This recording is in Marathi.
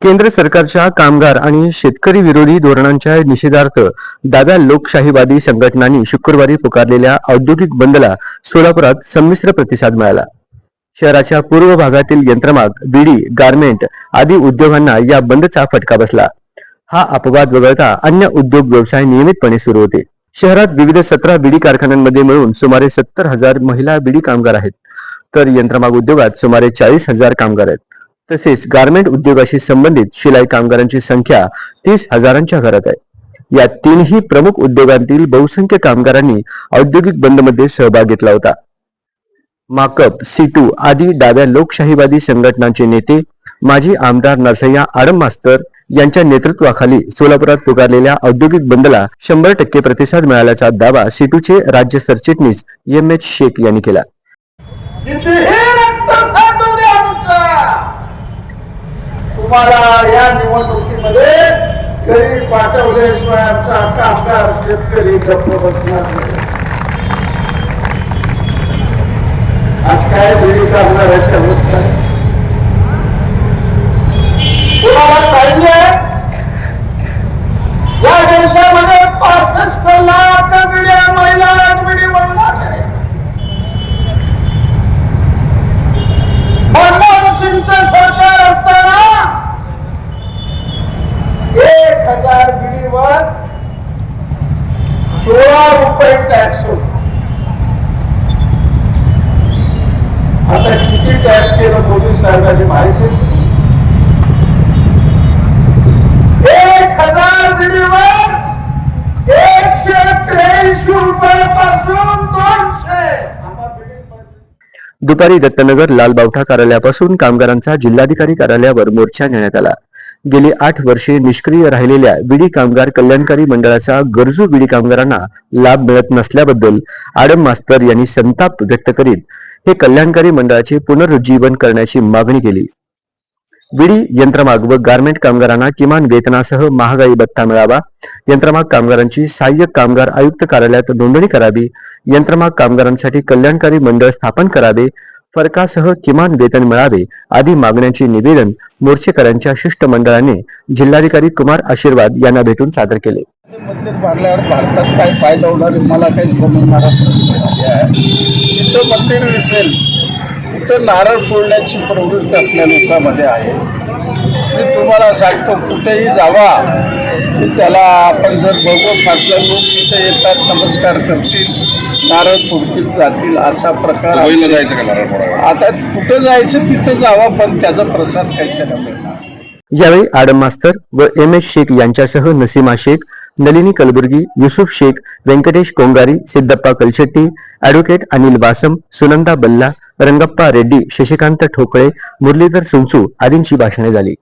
केंद्र सरकारच्या कामगार आणि शेतकरी विरोधी धोरणांच्या निषेधार्थ डाव्या लोकशाहीवादी संघटनांनी शुक्रवारी पुकारलेल्या औद्योगिक बंदला सोलापुरात संमिश्र प्रतिसाद मिळाला. शहराच्या पूर्व भागातील यंत्रमाग, बीडी, गारमेंट आदी उद्योगांना या बंदचा फटका बसला. हा अपवाद वगळता अन्य उद्योग व्यवसाय नियमितपणे सुरू होते. शहरात विविध 17 बीडी कारखान्यांमध्ये मिळून सुमारे 70,000 महिला बीडी कामगार आहेत, तर यंत्रमाग उद्योगात सुमारे 40,000 कामगार आहेत. तसेच गारमेंट उद्योगाशी संबंधित शिलाई कामगारांची संख्या 30,000च्या घरात आहे. या तीनही प्रमुख उद्योगांतील बहुसंख्य कामगारांनी औद्योगिक बंदमध्ये सहभाग घेतला होता. माकप, सीटू आदी डाव्या लोकशाहीवादी संघटनांचे नेते माजी आमदार नरसय्या आडम मास्तर यांच्या नेतृत्वाखाली सोलापुरात पुकारलेल्या औद्योगिक बंदला 100% प्रतिसाद मिळाल्याचा दावा सीटूचे राज्य सरचिटणीस एम.एच. शेख यांनी केला. तुम्हाला या निवडणुकीमध्ये गरीब पाठवल्याशिवाय आमचा कामगार शेतकरी गप्प बसणार नाही. आज काय बीडी कामगाराची अवस्था आहे. तुम्हाला पाहिजे या देशामध्ये 65 लाख बिड्या महिला बीडी बनणार आहे. मनमोहन सिंगचं सरकार असताना 1,000 बिडीवर 16 रुपये टॅक्स होता. आता किती टॅक्स केलं मोदी साहेबांनी माहिती? 1,000 बिडीवर 183 रुपयापासून 200. दुपारी दत्तनगर लालबावठा कार्यालयापासून कामगारांचा जिल्हाधिकारी कार्यालयावर मोर्चा नेण्यात आला. गेली 8 वर्षे निष्क्रिय राहिलेल्या बीडी कामगार कल्याणकारी मंडळाचा गरजू बीडी कामगारांना लाभ मिळत नसल्याबद्दल आडम मास्तर यांनी संताप व्यक्त करीत हे कल्याणकारी मंडळाचे पुनरुज्जीवन करण्याची मागणी केली. बीडी, यंत्रमाग व गारमेंट कामगारांना किमान वेतनासह महागाई भत्ता मिळावा, यंत्रमाग कामगारांची सहाय्यक कामगार आयुक्त कार्यालयात नोंदणी करावी, यंत्रमाग कामगारांसाठी कल्याणकारी मंडळ स्थापन करावे, फरकासह किमान वेतन मिळावे आदी मागण्यांचे निवेदन मोर्चेकऱ्यांच्या शिष्टमंडळाने जिल्हाधिकारी कुमार आशीर्वाद यांना भेटून सादर केले. मंदिर बांधल्यावर भारतात काय फायदा होणार मला काही समजणार जिथं मंदिर दिसेल तिथं नारळ फोडण्याची प्रवृत्ती आपल्या लोकांमध्ये आहे. मी तुम्हाला सांगतो, कुठेही जावा की त्याला आपण जर बघू फासला लोक तिथे येतात, नमस्कार करतील, नारळ फोडतील, जातील, असा प्रकार. आता कुठं जायचं तिथं जावा, पण त्याचा प्रसाद काही त्याला मिळणार. यावेळी आडम मास्तर व एम.एच. शेख यांच्यासह नसीमा शेख, नलिनी कलबुर्गी, युसुफ शेख, व्यंकटेश कोंगारी, सिद्धप्पा कलशेट्टी, ॲडव्होकेट अनिल वासम, सुनंदा बल्ला, रंगप्पा रेड्डी, शशिकांत ठोकळे, मुरलीधर सुंचू आदींची भाषणे झाली.